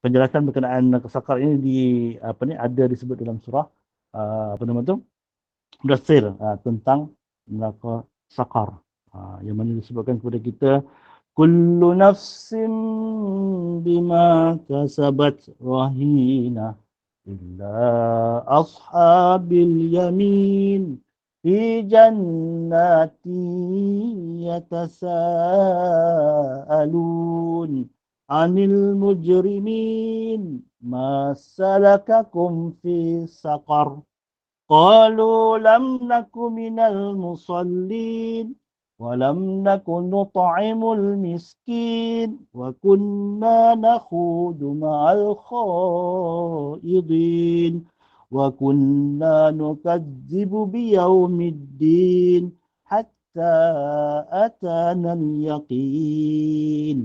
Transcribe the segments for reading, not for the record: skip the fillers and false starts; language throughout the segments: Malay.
penjelasan berkenaan neraka sakar ini ada disebut dalam surah apa nama tu? Mudaththir, tentang neraka sakar. Yang mana disebutkan kepada kita kullu nafsin bima kasabat rahina illa ashabil yamin fi jannati yatasaalun anil mujrimin ma salakakum fi saqar qalu lam naku minal musallin ولم نكن نطعم المسكين وكنا نخوض مع الخائضين وكنا نكذب بيوم الدين حتى أتانا اليقين.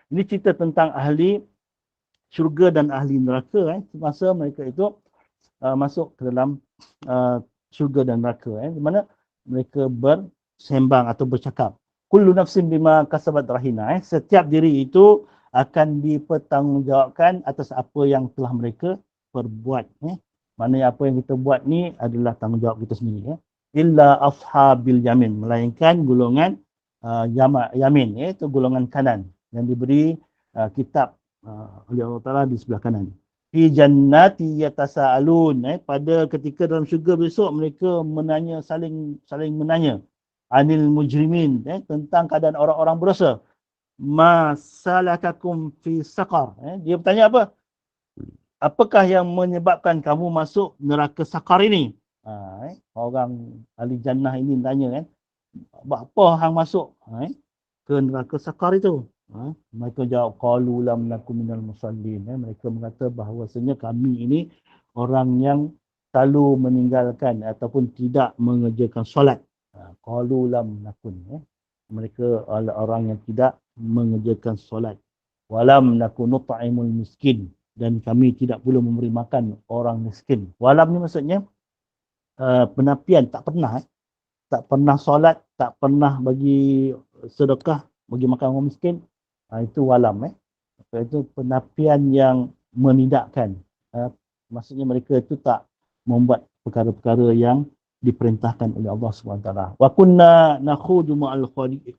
Ini cerita tentang ahli syurga dan ahli neraka semasa mereka itu masuk ke dalam syurga dan neraka di mana mereka bersembang atau bercakap. Kullu nafsin bima kasabat rahina. Setiap diri itu akan dipertanggungjawabkan atas apa yang telah mereka perbuat. Maknanya apa yang kita buat ni adalah tanggungjawab kita sendiri. Illa ashabil yamin. Melainkan golongan yamin. Iaitu golongan kanan. Yang diberi kitab oleh Allah Ta'ala di sebelah kanan. Fi jannati yatasaalun. Pada ketika dalam syurga besok mereka menanya, saling menanya anil mujrimin, tentang keadaan orang-orang berdosa. Ma salakakum fi saqar. Dia bertanya apa? Apakah yang menyebabkan kamu masuk neraka sakar ini? Orang ahli jannah ini tanya apa hang masuk ke neraka sakar itu? Mereka jawab qalu lam nakum minal musallin. Mereka mengata bahawasanya kami ini orang yang selalu meninggalkan ataupun tidak mengerjakan solat. Qalu lam nakun. Mereka adalah orang yang tidak mengerjakan solat. Walam nakun nut'imul miskin. Dan kami tidak pula memberi makan orang miskin. Walam ni maksudnya penapian, tak pernah solat, tak pernah bagi sedekah, bagi makan orang miskin. Itu walam. Itu penapian yang menidakkan. Maksudnya mereka itu tak membuat perkara-perkara yang diperintahkan oleh Allah SWT. Wa kunna nakhudu ma'al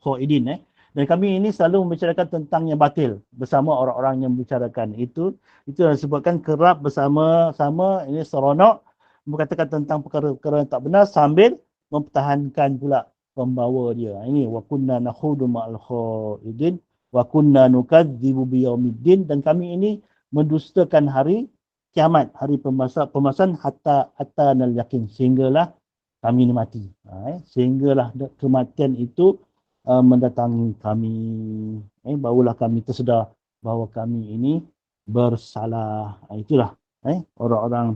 khaidin. Dan kami ini selalu membicarakan tentang yang batil bersama orang-orang yang membicarakan itu yang disebutkan kerap bersama-sama ini seronok berkatakan tentang perkara-perkara yang tak benar sambil mempertahankan pula pembawa dia. Ini wa kunna nakhudu ma'al khaidin wa kunna nukadzibu biyaumiddin. Dan kami ini mendustakan hari kiamat, hari pembahasan hatta nal yakin, sehinggalah kami ini mati. Sehinggalah kematian itu mendatangi kami. Barulah kami tersedar bahawa kami ini bersalah. Itulah orang-orang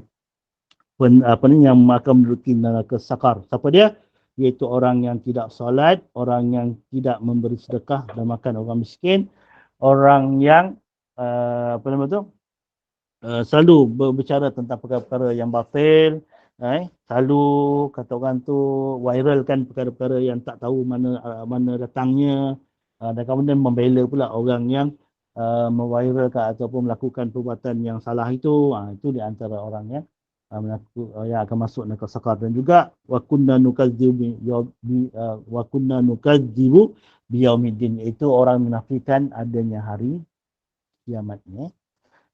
yang akan menduduki neraka sakar. Siapa dia? Iaitu orang yang tidak solat, orang yang tidak memberi sedekah dan makan orang miskin, orang yang selalu berbicara tentang perkara-perkara yang batil, selalu kata orang tu viralkan perkara-perkara yang tak tahu mana datangnya, dan kemudian membela pula orang yang memviralkan ataupun melakukan perbuatan yang salah itu. Itu di antara orang yang yang akan masuk neraka sakar. Dan juga wa kunna nukadzibu biyaumiddin, itu orang menafikan adanya hari kiamatnya.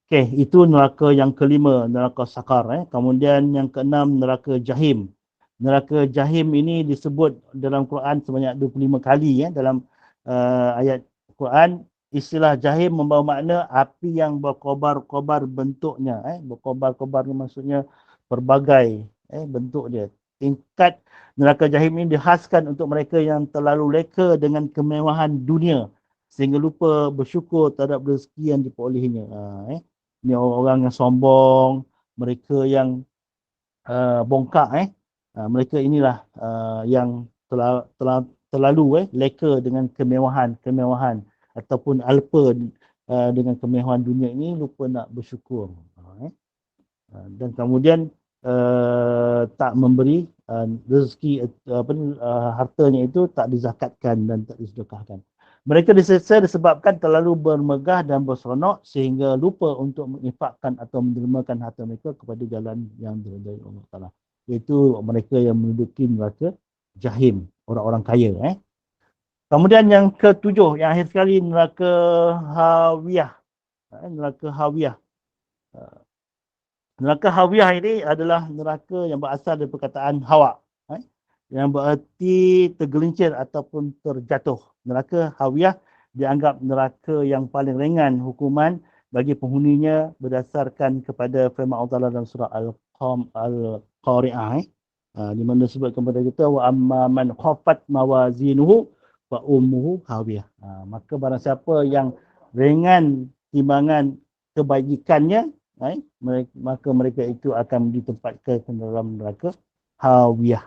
Okey, itu neraka yang kelima, neraka sakar. Kemudian yang keenam, neraka jahim. Neraka jahim ini disebut dalam Quran sebanyak 25 kali dalam ayat Quran. Istilah jahim membawa makna api yang berkobar-kobar bentuknya. Berkobar-kobar ni maksudnya berbagai bentuk dia. Tingkat neraka jahim ini dihaskan untuk mereka yang terlalu leka dengan kemewahan dunia sehingga lupa bersyukur terhadap rezeki yang diperolehinya. Ni orang yang sombong, mereka yang bongkak. Mereka inilah yang terlalu leka dengan kemewahan ataupun alpa dengan kemewahan dunia ini, lupa nak bersyukur. Dan kemudian tak memberi rezeki hartanya itu tak dizakatkan dan tak disedekahkan. Mereka disiksa disebabkan terlalu bermegah dan berseronok sehingga lupa untuk menginfakkan atau mendermakan harta mereka kepada jalan yang diridai Allah Ta'ala. Iaitu mereka yang menduduki neraka jahim, orang-orang kaya. Kemudian yang ketujuh, yang akhir sekali, neraka hawiyah. Neraka hawiyah. Neraka hawiyah ini adalah neraka yang berasal dari perkataan hawa. Yang berarti tergelincir ataupun terjatuh. Neraka hawiyah dianggap neraka yang paling ringan hukuman bagi penghuninya berdasarkan kepada firman Allah Ta'ala dalam surah Al-Qari'ah. Di mana disebutkan kepada kita, wa amma man khafat mawazinuhu fa ummuhu hawiyah. Maka barang siapa yang ringan timbangan kebajikannya, maka mereka itu akan ditempatkan ke dalam neraka hawiyah.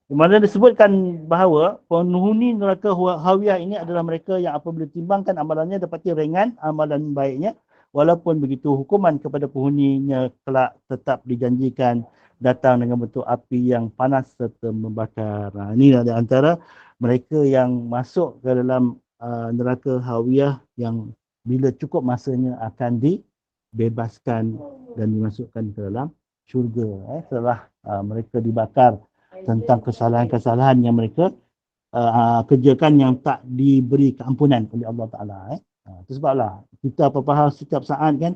Di mana disebutkan bahawa penghuni neraka hawiyah ini adalah mereka yang apabila timbangkan amalannya dapati ringan amalan baiknya, walaupun begitu hukuman kepada penghuninya kelak tetap dijanjikan datang dengan bentuk api yang panas serta membakar. Ini ada antara mereka yang masuk ke dalam neraka hawiyah yang bila cukup masanya akan dibebaskan dan dimasukkan ke dalam syurga setelah mereka dibakar tentang kesalahan-kesalahan yang mereka kerjakan yang tak diberi keampunan oleh Allah Ta'ala. Itu sebablah kita apa-apa hal setiap saat kan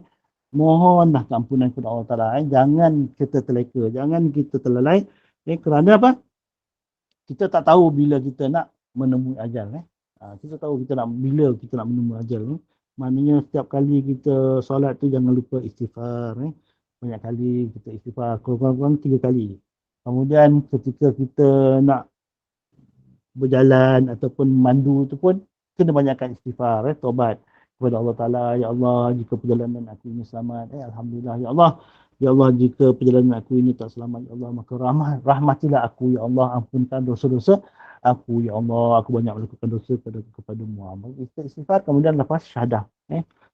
mohonlah keampunan kepada Allah Ta'ala. Jangan kita terleka, jangan kita terlalai. Kerana apa? Kita tak tahu bila kita nak menemui ajal. Kita tahu bila kita nak menemui ajal. Maknanya setiap kali kita solat tu jangan lupa istighfar. Banyak kali kita istighfar, kurang-kurang 3 kali. Kemudian ketika kita nak berjalan ataupun mandu tu pun kena banyakkan istighfar, taubat kepada Allah Ta'ala. Ya Allah, jika perjalanan aku ini selamat, Alhamdulillah. Ya Allah, jika perjalanan aku ini tak selamat, ya Allah, maka rahmatilah aku, ya Allah, ampunkan dosa-dosa aku, ya Allah, aku banyak melakukan dosa kepadamu. Kita istighfar, kemudian lepas syahadah.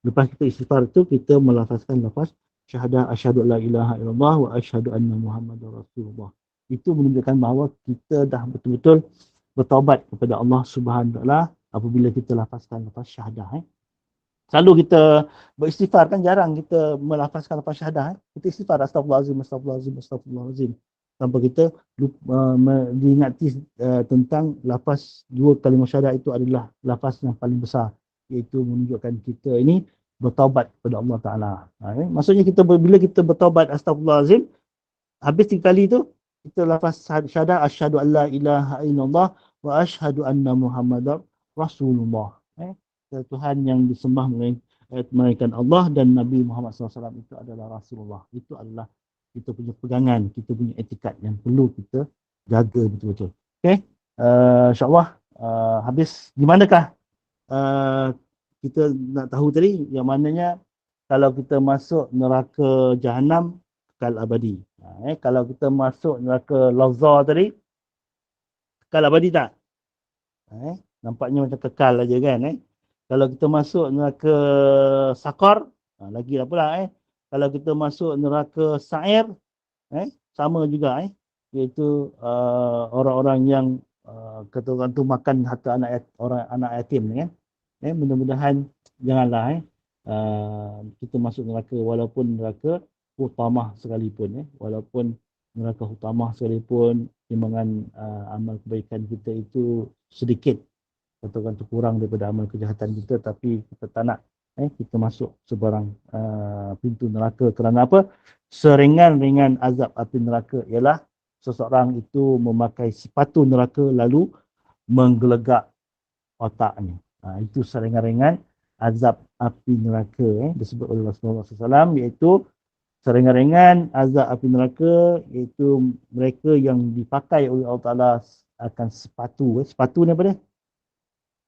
Lepas kita istighfar itu, kita melafazkan lafaz syahadah, asyhadu la ilaha illallah wa asyhadu anna Muhammadar Rasulullah. Itu menunjukkan bahawa kita dah betul-betul bertaubat kepada Allah Subhanahu Wa Taala apabila kita lafazkan lafaz syahadah. Selalu kita beristighfar, kan jarang kita melafazkan lafaz syahadah. Kita istighfar astagfirullahalazim, astagfirullahalazim, astagfirullahalazim. Tanpa kita diingati tentang lafaz dua kalimah syahadah itu adalah lafaz yang paling besar, iaitu menunjukkan kita ini bertaubat kepada Allah Taala. Maksudnya bila kita bertaubat astagfirullahalazim, habis 3 kali tu kita lafaz syahadah asyhadu an la ilaha illallah wa asyhadu anna Muhammadar Rasulullah. Tuhan yang disembah melainkan Allah dan Nabi Muhammad SAW itu adalah Rasulullah. Itu adalah kita punya pegangan, kita punya etikat yang perlu kita jaga betul-betul. Okey, insyaAllah habis. Di manakah kita nak tahu tadi, yang maknanya kalau kita masuk neraka Jahanam kekal abadi. Kalau kita masuk neraka Lazza tadi, kekal abadi tak? Nampaknya macam kekal aja kan. Kalau kita masuk neraka Sakar, lagi lah pula. Kalau kita masuk neraka Sa'ir, sama juga. Iaitu orang-orang yang kata orang tu makan harta anak yatim ni kan. Mudah-mudahan janganlah kita masuk neraka, walaupun neraka hutamah sekalipun. Walaupun neraka hutamah sekalipun, timbangan amal kebaikan kita itu sedikit, katakan tu kurang daripada amal kejahatan kita, tapi kita tak nak kita masuk sebarang pintu neraka. Kerana apa? Seringan-ringan azab api neraka ialah seseorang itu memakai sepatu neraka lalu menggelegak otaknya. Itu seringan-ringan azab api neraka disebut oleh Rasulullah SAW, iaitu seringan-ringan azab api neraka iaitu mereka yang dipakai oleh Allah Ta'ala akan sepatu. Sepatu ni apa dia?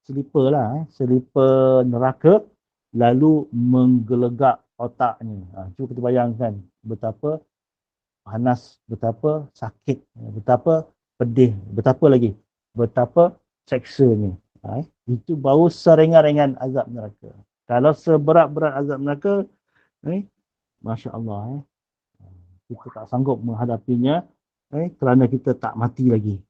Selipar lah. Selipar neraka lalu menggelegak otaknya. Cuba kita bayangkan betapa panas, betapa sakit, betapa pedih, betapa seksanya. Itu baru seringan-ringan azab neraka. Kalau seberat-berat azab neraka, Masya Allah, kita tak sanggup menghadapinya kerana kita tak mati lagi.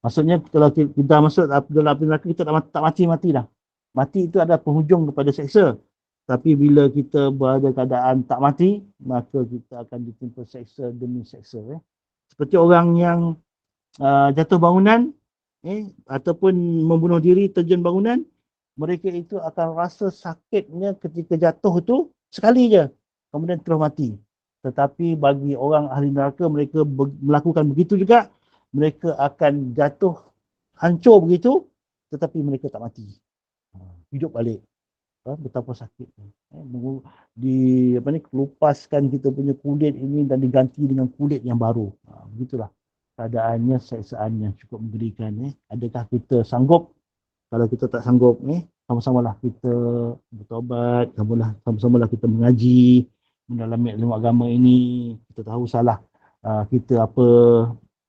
Maksudnya kalau kita masuk dalam api neraka, kita tak mati dah. Mati itu adalah penghujung kepada seksa. Tapi bila kita berada keadaan tak mati, maka kita akan ditimpa seksa demi seksa. Seperti orang yang jatuh bangunan, ataupun membunuh diri, terjun bangunan, mereka itu akan rasa sakitnya ketika jatuh tu sekali je, kemudian terus mati. Tetapi bagi orang ahli neraka, mereka melakukan begitu juga, mereka akan jatuh hancur begitu, tetapi mereka tak mati. Hidup balik. Betapa sakitnya. Kelupaskan kita punya kulit ini dan diganti dengan kulit yang baru. Begitulah keadaannya, seksaannya cukup mengerikan. Adakah kita sanggup? Kalau kita tak sanggup, sama-samalah kita bertaubat, sama-samalah kita mengaji, mendalami ilmu agama ini, kita tahu salah kita apa,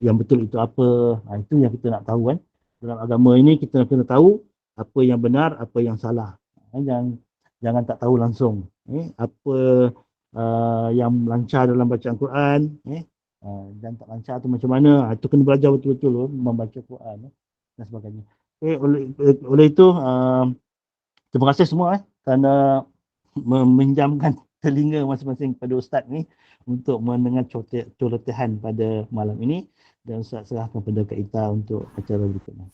yang betul itu apa. Itu yang kita nak tahu kan. Dalam agama ini kita kena tahu apa yang benar, apa yang salah. Jangan tak tahu langsung. Apa yang lancar dalam bacaan Quran, dan tak lancar tu macam mana. Itu kena belajar betul-betul membaca Quran dan sebagainya. Oleh itu, terima kasih semua kerana meminjamkan telinga masing-masing pada Ustaz ni untuk mendengar celotehan pada malam ini, dan Ustaz serahkan kepada Kak Ita untuk acara berikutnya.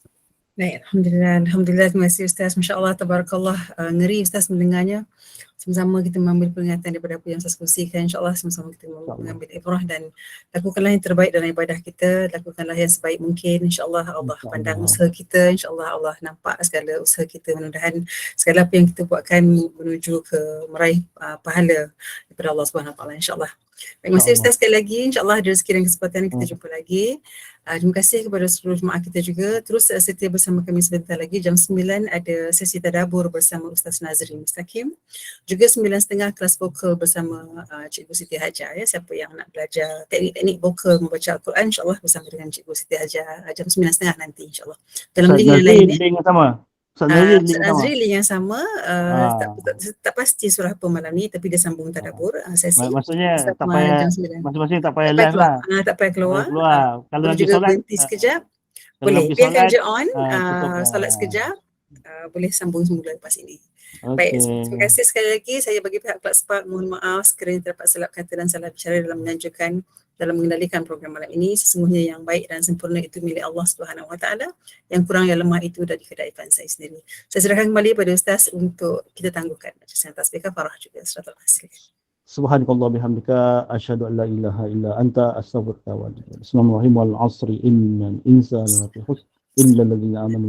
Baik, Alhamdulillah, terima kasih Ustaz. Masya Allah, tabarakallah, ngeri Ustaz mendengarnya. Sama-sama kita mengambil peringatan daripada apa yang Ustaz kongsikan. InsyaAllah sama-sama kita mengambil ibrah dan lakukanlah yang terbaik dalam ibadah kita, lakukanlah yang sebaik mungkin. InsyaAllah Allah pandang usaha kita, InsyaAllah Allah nampak segala usaha kita, mudah-mudahan segala apa yang kita buatkan menuju ke meraih pahala daripada Allah SWT, InsyaAllah. Terima kasih Ustaz sekali lagi. InsyaAllah ada rezeki dan kesempatan kita jumpa lagi. Terima kasih kepada seluruh jemaah kita juga. Terus setia bersama kami sebentar lagi. Jam 9 ada sesi tadabbur bersama Ustaz Nazri Mustaqim. Juga 9.30 kelas vokal bersama Cikgu Siti Hajar. Siapa yang nak belajar teknik-teknik vokal membaca Al-Quran, insyaAllah bersama dengan Cikgu Siti Hajar jam 9.30 nanti insyaAllah. Dalam link yang lain. Link yang sama. Ustaz Nazri link yang sama. Tak pasti surah apa malam ni, tapi dia sambung tadabbur sesi. Maksudnya tak payah, masing-masing tak payah live lah. Tak payah keluar. Kalau boleh lagi juga solat, berhenti sekejap. Boleh, biarkan je on, solat sekejap. Boleh sambung semula lepas ini. Baik, terima kasih sekali lagi. Saya bagi pihak Club Spark mohon maaf sekiranya terdapat salah kata dan salah bicara dalam menganjurkan, dalam mengendalikan program malam ini. Sesungguhnya yang baik dan sempurna itu milik Allah Subhanahu Wa Taala. Yang kurang, yang lemah itu dari kedaifan saya sendiri. Saya serahkan kembali pada Ustaz untuk kita tangguhkan bacaan tasbih kafarah juga suratul Asr. Subhanakallah bihamdika asyhadu an la ilaha illa anta astaghfiruka wa atubu ilaik. Bismillahirrahmanirrahim. Wal 'asri innal insana lafi khusr illa alladziina aamanu